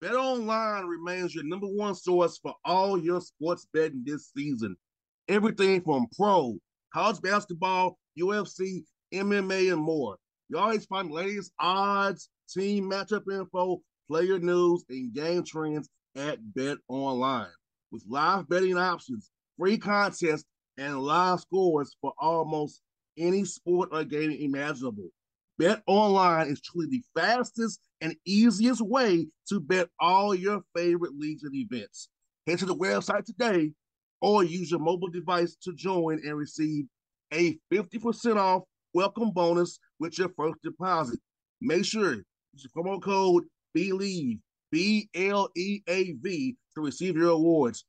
BetOnline remains your number one source for all your sports betting this season. Everything from pro, college basketball, UFC, MMA, and more. You always find the latest odds, team matchup info, player news, and game trends at BetOnline. With live betting options, free contests, and live scores for almost any sport or game imaginable. Bet Online is truly the fastest and easiest way to bet all your favorite leagues and events. Head to the website today or use your mobile device to join and receive a 50% off welcome bonus with your first deposit. Make sure you use the promo code BELIEVE, BLEAV, to receive your awards.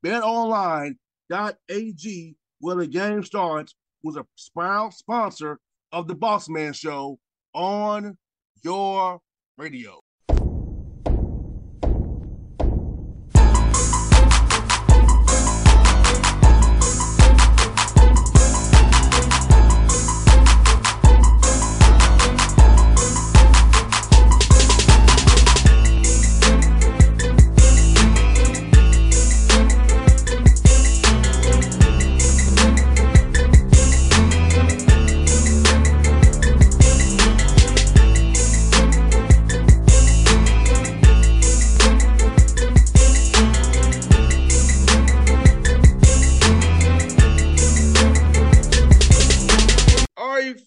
BetOnline.ag, where the game starts, was a proud sponsor of the Bossman Show on your radio.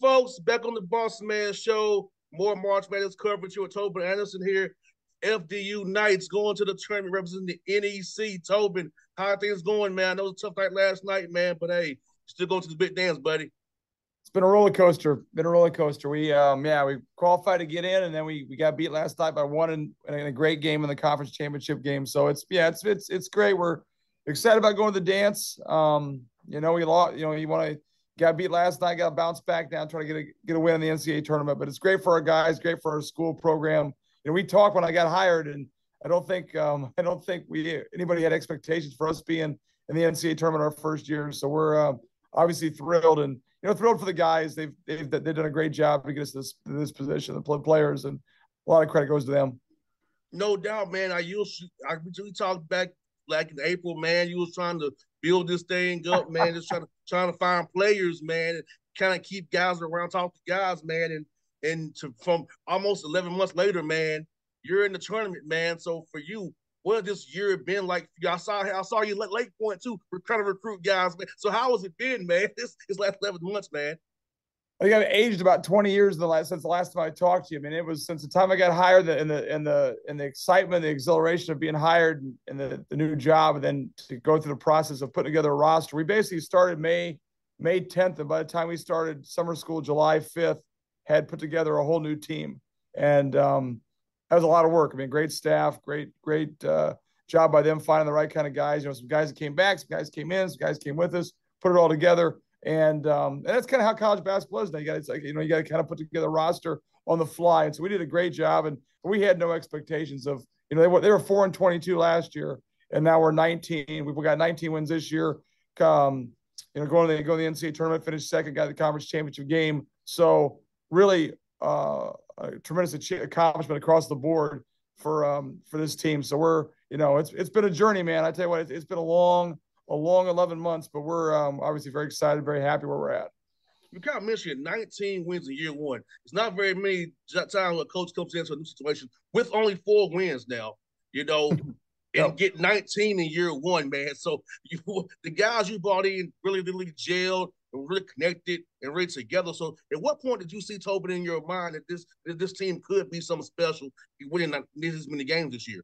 Folks, back on the Bossman Show. More March Madness coverage here with Tobin Anderson here. FDU Knights going to the tournament representing the NEC. Tobin, how are things going, man? I know it was a tough night last night, man, but hey, still going to the big dance, buddy. It's been a roller coaster. We qualified to get in, and then we got beat last night by one in a great game in the conference championship game. So it's great. We're excited about going to the dance. We lost. You want to. Got beat last night, got to bounce back now, try to get a win in the NCAA tournament. But it's great for our guys, great for our school program. We talked when I got hired, and I don't think anybody had expectations for us being in the NCAA tournament our first year. So we're obviously thrilled, and thrilled for the guys. They've done a great job to get us to this position, the players, and a lot of credit goes to them. No doubt, man. We talked back like in April, man. You was trying to build this thing up, man. Just trying to find players, man, and kind of keep guys around, talk to guys, man. From almost 11 months later, man, you're in the tournament, man. So for you, what has this year been like? I saw you at Lake Point too. We're trying to recruit guys, man. So how has it been, man? This last 11 months, man. I think I've aged about 20 years since the last time I talked to you. I mean, it was since the time I got hired, and the excitement, the exhilaration of being hired and the new job, and then to go through the process of putting together a roster. We basically started May 10th, and by the time we started summer school July 5th, had put together a whole new team, and that was a lot of work. I mean, great staff, great job by them finding the right kind of guys. Some guys that came back, some guys came in, some guys came with us, put it all together. And that's kind of how college basketball is now. You got to kind of put together a roster on the fly. And so we did a great job, and we had no expectations of, they were 4-22 last year, and now we're 19. We've got 19 wins this year. Going to the NCAA tournament, finished second, got the conference championship game. So really a tremendous accomplishment across the board for this team. So we're, it's been a journey, man. I tell you what, it's been a long 11 months, but we're obviously very excited, very happy where we're at. You kind of mentioned 19 wins in year one. It's not very many times a coach comes into a new situation with only 4 wins now, and get 19 in year one, man. So the guys you brought in really gelled and really connected and really together. So at what point did you see, Tobin, in your mind that this team could be something special winning this many games this year?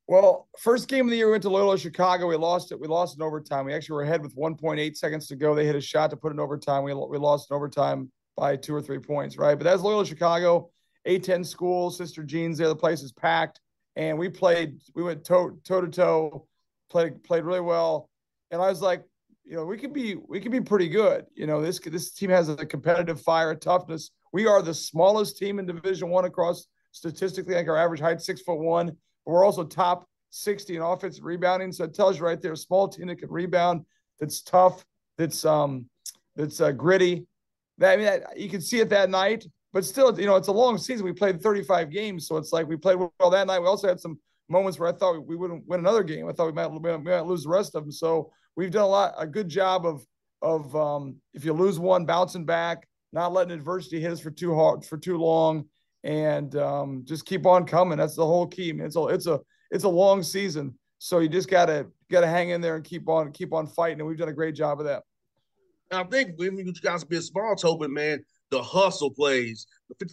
Well, first game of the year, we went to Loyola Chicago. We lost it. We lost in overtime. We actually were ahead with 1.8 seconds to go. They hit a shot to put it in overtime. We lost in overtime by 2 or 3 points, right? But that's Loyola Chicago, A-10 school, Sister Jean's there. The place is packed. And we went toe-to-toe, played really well. And I was like, we could be pretty good. This team has a competitive fire, a toughness. We are the smallest team in Division I across statistically. I think our average height 6'1". We're also top 60 in offensive rebounding. So it tells you right there, a small team that can rebound, that's tough, that's gritty. You can see it that night, but still, it's a long season. We played 35 games. So it's like we played well that night. We also had some moments where I thought we wouldn't win another game. I thought we might lose the rest of them. So we've done a good job of if you lose one, bouncing back, not letting adversity hit us for too long, and just keep on coming. That's the whole key. I mean, it's a long season, so you just gotta hang in there and keep on fighting. And we've done a great job of that. I think when you guys be small, Tobin, man, the hustle plays, the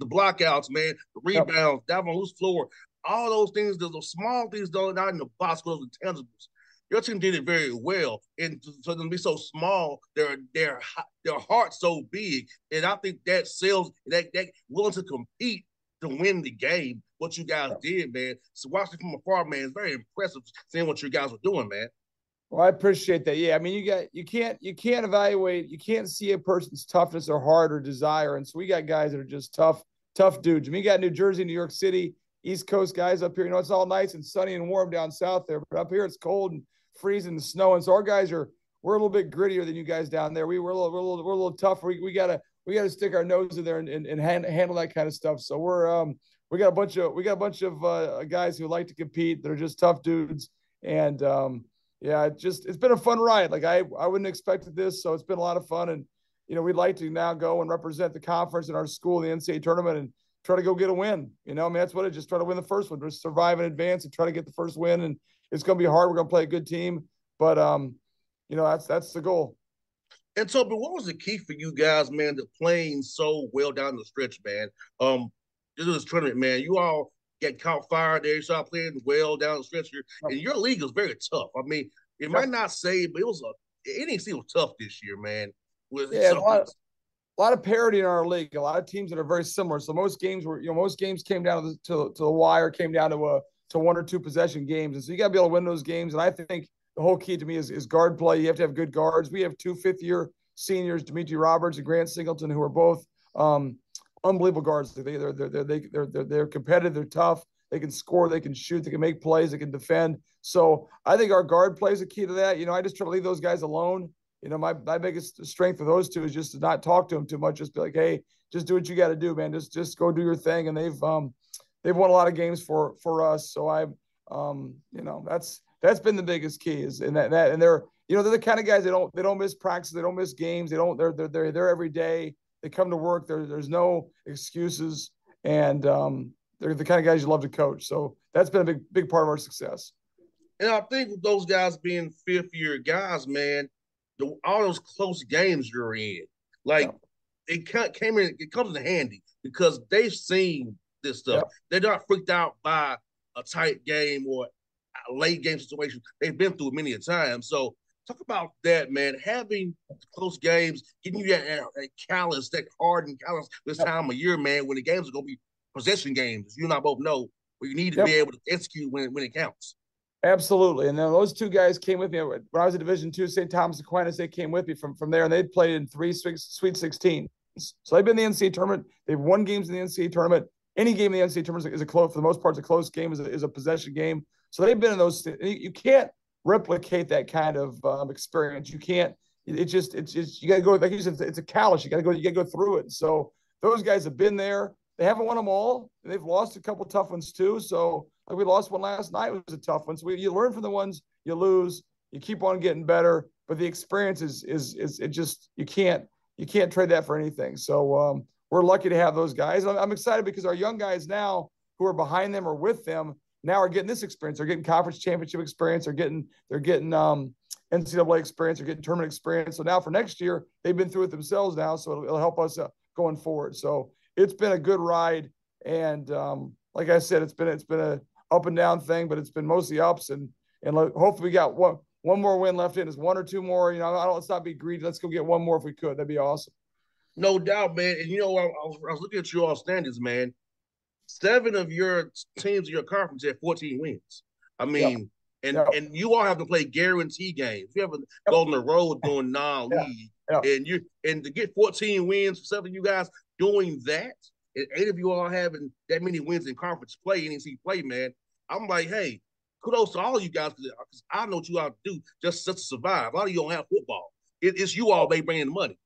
blockouts, man, the Yep. rebounds, down on loose floor, all those things, those small things, though, not in the box, those intangibles. Your team did it very well, and for them to be so small, their heart's so big, and I think that sells that willing to compete to win the game. What you guys did, man. So watching from afar, man, it's very impressive seeing what you guys were doing, man. Well, I appreciate that. Yeah, I mean, you can't evaluate, you can't see a person's toughness or heart or desire, and so we got guys that are just tough dudes. I mean, you got New Jersey, New York City, East Coast guys up here. You know, it's all nice and sunny and warm down south there, but up here it's cold and freezing and snowing. So our guys we're a little bit grittier than you guys down there. We're a little tougher. We gotta stick our nose in there and handle that kind of stuff. So we got a bunch of guys who like to compete. They're just tough dudes, and yeah, it's been a fun ride. Like I wouldn't expect this, so it's been a lot of fun. And we'd like to now go and represent the conference in our school in the NCAA tournament and try to go get a win. I mean, that's what it. Just try to win the first one, just survive in advance and try to get the first win. And it's going to be hard. We're going to play a good team, but that's the goal. And so, but what was the key for you guys, man, to playing so well down the stretch, man? This was tournament, man. You all get caught fire there. You started playing well down the stretch here, and your league is very tough. I mean, it might not say, but it NEC was tough this year, man. With Yeah, a lot of parity in our league. A lot of teams that are very similar. So most games came down to the wire, came down to one or two possession games, and so you got to be able to win those games. And I think the whole key to me is guard play. You have to have good guards. We have two fifth-year seniors, Dimitri Roberts and Grant Singleton, who are both unbelievable guards. They're competitive. They're tough. They can score. They can shoot. They can make plays. They can defend. So I think our guard play is a key to that. I just try to leave those guys alone. My biggest strength for those two is just to not talk to them too much. Just be like, hey, just do what you got to do, man. Just go do your thing. And they've won a lot of games for us. So that's been the biggest key is in that and they're the kind of guys they don't miss practice, they don't miss games, they're there every day. They come to work. There's no excuses, and they're the kind of guys you love to coach. So that's been a big part of our success. And I think with those guys being fifth-year guys, man, all those close games you're in, like it comes in handy because they've seen this stuff. Yep. They're not freaked out by a tight game or a late game situation. They've been through it many a time. So talk about that, man. Having close games, getting you that callous, that hardened callous this time of year, man, when the games are going to be possession games, you and I both know, where you need to be able to execute when it counts. Absolutely. And then those two guys came with me when I was in Division II, St. Thomas Aquinas. They came with me from there, and they'd played in 3 Sweet 16. So they've been in the NCAA tournament. They've won games in the NCAA tournament. Any game in the NCAA tournament is a close, for the most part, it's a close game, is a possession game. So they've been in those. You can't replicate that kind of experience. You can't. It's just you got to go. Like you said, it's a callus. You got to go through it. So those guys have been there. They haven't won them all. They've lost a couple tough ones too. So like we lost one last night. It was a tough one. So you learn from the ones you lose. You keep on getting better. But the experience is it just you can't trade that for anything. So we're lucky to have those guys. I'm excited because our young guys now who are behind them or with them now are getting this experience. They're getting conference championship experience. They're getting NCAA experience. They're getting tournament experience. So now for next year, they've been through it themselves now. So it'll help us going forward. So it's been a good ride. And like I said, it's been a up and down thing, but it's been mostly ups. And hopefully we got one more win left in. Is one or two more. Let's not be greedy. Let's go get one more if we could. That'd be awesome. No doubt, man. And I was looking at your all standings, man. 7 of your teams in your conference had 14 wins. I mean, and you all have to play guarantee games. You have to go on the road doing non-league, and to get 14 wins for 7 of you guys doing that, and 8 of you all having that many wins in conference play, NEC play, man. I'm like, hey, kudos to all of you guys because I know what you all do just to survive. A lot of you don't have football. It's you all they bring in the money.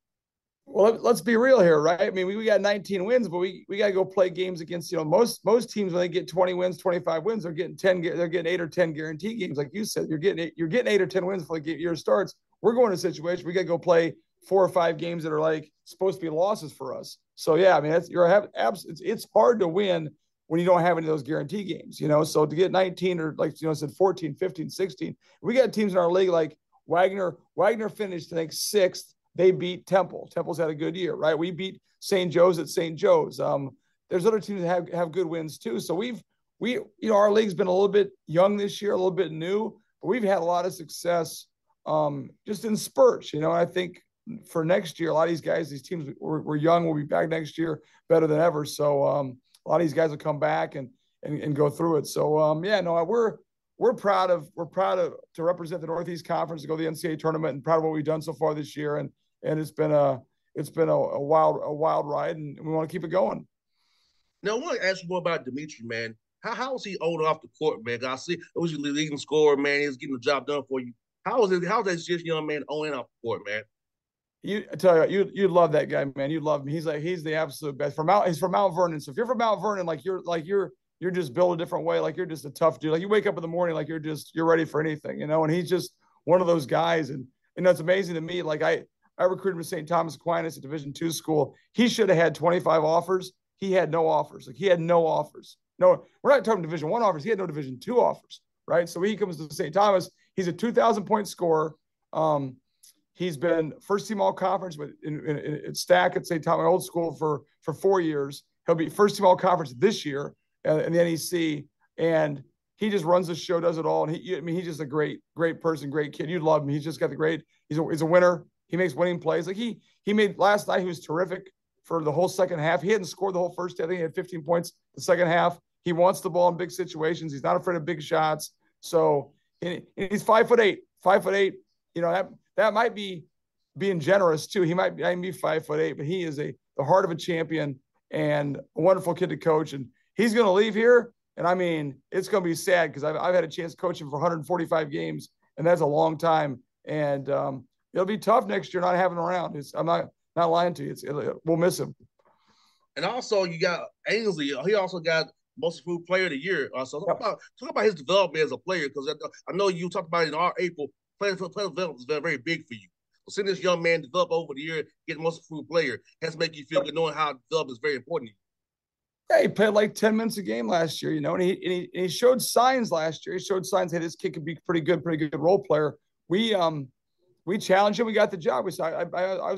Well, let's be real here, right? I mean, we got 19 wins, but we got to go play games against, most teams when they get 20 wins, 25 wins, they're getting 10, they're getting 8 or 10 guaranteed games, like you said. You're getting 8 or 10 wins before the year starts. We're going to a situation we got to go play 4 or 5 games that are like supposed to be losses for us. So yeah, I mean, it's hard to win when you don't have any of those guarantee games, So to get 19 or like said 14, 15, 16, we got teams in our league like Wagner. Wagner finished I think 6th. They beat Temple. Temple's had a good year, right? We beat St. Joe's at St. Joe's. There's other teams that have good wins too. So our league's been a little bit young this year, a little bit new, but we've had a lot of success just in spurts. I think for next year, a lot of these guys, these teams we're young, we'll be back next year better than ever. So a lot of these guys will come back and go through it. So we're proud to represent the Northeast Conference, to go to the NCAA tournament, and proud of what we've done so far this year. And it's been a wild ride, and we want to keep it going. Now, I want to ask you more about Dimitri, man. How is he older off the court, man? I see it was your leading scorer, man. He's getting the job done for you. How is it? How's that just young man on and off the court, man? I tell you love that guy, man. You love him. He's the absolute best. He's from Mount Vernon. So if you're from Mount Vernon, you're just built a different way. Like you're just a tough dude. Like you wake up in the morning, like you're ready for anything, And he's just one of those guys. And it's amazing to me. Like I recruited him to St. Thomas Aquinas, a Division II school. He should have had 25 offers. He had no offers. Like he had no offers. No, we're not talking Division I offers. He had no Division II offers, right? So he comes to St. Thomas. He's a 2,000-point scorer. He's been first team all conference in Stack at St. Thomas Old School for 4 years. He'll be first team all conference this year in the NEC, and he just runs the show, does it all. And he's just a great person, great kid. You'd love him. He's just got the great. He's a winner. He makes winning plays. Like he made last night. He was terrific for the whole second half. He hadn't scored the whole first half. I think he had 15 points the second half. He wants the ball in big situations. He's not afraid of big shots. So he's 5'8". 5'8". That might be being generous too. He might be 5'8", but he is the heart of a champion and a wonderful kid to coach. And he's going to leave here. And I mean, it's going to be sad because I've had a chance to coach him for 145 games, and that's a long time. And it'll be tough next year not having him around. I'm not lying to you. We'll miss him. And also, you got Ainsley. He also got most improved player of the year. So talk about his development as a player, because I know you talked about it in April. Player development is very, very big for you. So seeing this young man develop over the year, get most improved player, has to make you feel good knowing how development is very important to you. Yeah, he played like 10 minutes a game last year, and he showed signs last year. He showed signs that his kid could be pretty good role player. We challenged him. We got the job. I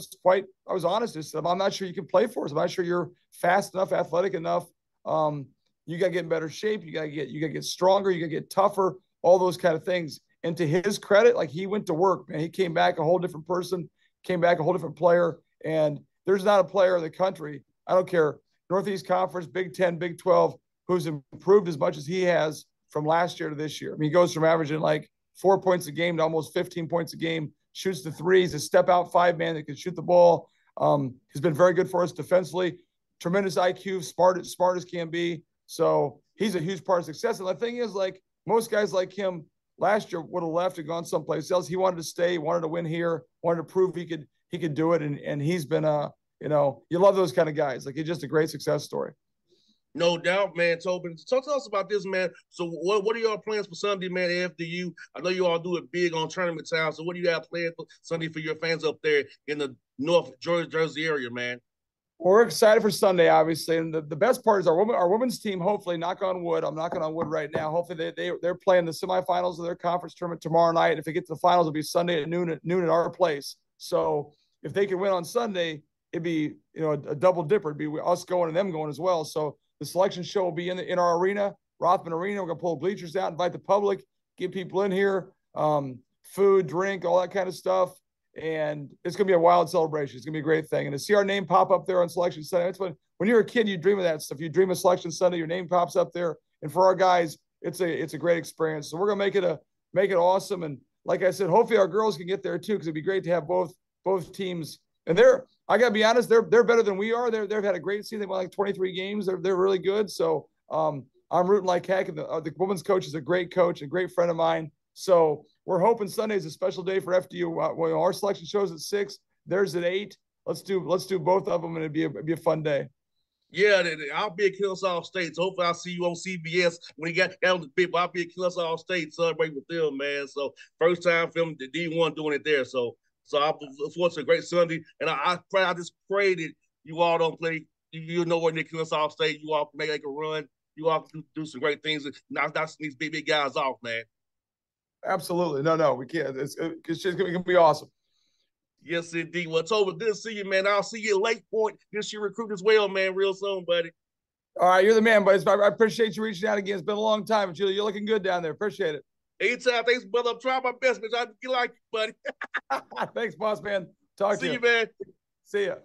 was honest. I said, I'm not sure you can play for us. I'm not sure you're fast enough, athletic enough. You got to get in better shape. You got to get stronger. You got to get tougher. All those kind of things. And to his credit, like he went to work, man. He came back a whole different person. Came back a whole different player. And there's not a player in the country, I don't care, Northeast Conference, Big 10, Big 12, who's improved as much as he has from last year to this year. I mean, he goes from averaging like 4 points a game to almost 15 points a game. Shoots the threes, a step out 5-man that can shoot the ball. He's been very good for us defensively. Tremendous IQ, smart as can be. So he's a huge part of success. And the thing is, like most guys like him last year would have left and gone someplace else. He wanted to stay, wanted to win here, wanted to prove he could do it. And he's been you love those kind of guys. Like he's just a great success story. No doubt, man. Tobin, so tell us about this, man. So what are y'all plans for Sunday, man, after you? I know you all do it big on tournament time. So what do you have planned for Sunday for your fans up there in the North Jersey area, man? We're excited for Sunday, obviously. And the best part is our women's team, hopefully, knock on wood. I'm knocking on wood right now. Hopefully they're playing the semifinals of their conference tournament tomorrow night. If they get to the finals, it'll be Sunday at noon at our place. So if they can win on Sunday, it'd be a double dipper. It'd be us going and them going as well. So the selection show will be in our arena, Rothman Arena. We're going to pull bleachers out, invite the public, get people in here, food, drink, all that kind of stuff. And it's going to be a wild celebration. It's going to be a great thing. And to see our name pop up there on Selection Sunday, that's when you're a kid, you dream of that stuff. You dream of Selection Sunday, your name pops up there. And for our guys, it's a great experience. So we're going to make it awesome. And like I said, hopefully our girls can get there too, because it'd be great to have both teams. And I got to be honest, they're better than we are. They've had a great season. They won like 23 games. They're really good. So I'm rooting like heck. And the women's coach is a great coach, a great friend of mine. So we're hoping Sunday is a special day for FDU. Our selection shows at 6. Theirs at 8. let's do both of them, and it'd be a fun day. Yeah, I'll be at Kennesaw State. So hopefully I'll see you on CBS when he got down the bit. But I'll be at Kennesaw State celebrating with them, man. So first time film the D1 doing it there. So I was watching a great Sunday, and I just pray that you all don't play. You know where near Kennesaw State, you all make a run. You all do some great things and knock these big guys off, man. Absolutely, no, we can't. It's just gonna be awesome. Yes, indeed. Well, Tobin, good to see you, man. I'll see you at Lake Point this year recruit as well, man, real soon, buddy. All right, you're the man, buddy. I appreciate you reaching out again. It's been a long time, but you're looking good down there. Appreciate it. Anytime, thanks, brother. I'm trying my best, man. I get like you, buddy. Thanks, boss man. Talk to you. See you, man. See ya.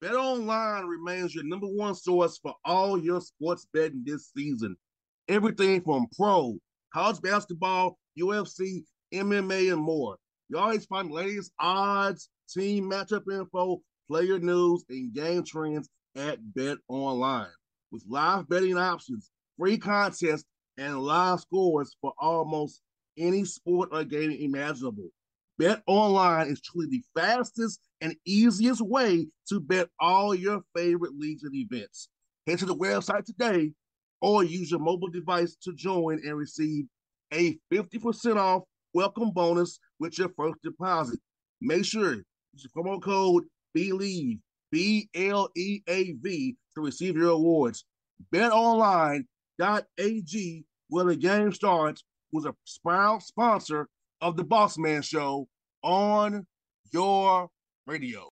BetOnline remains your number one source for all your sports betting this season. Everything from pro, college basketball, UFC, MMA, and more. You always find the latest odds, team matchup info, player news, and game trends at BetOnline. With live betting options, free contests, and live scores for almost any sport or game imaginable. BetOnline is truly the fastest and easiest way to bet all your favorite leagues and events. Head to the website today or use your mobile device to join and receive a 50% off welcome bonus with your first deposit. Make sure you use the promo code BELIEVE, BLEAV, to receive your awards. BetOnline.ag, where the game starts, was a proud sponsor of the Bossman Show on your radio.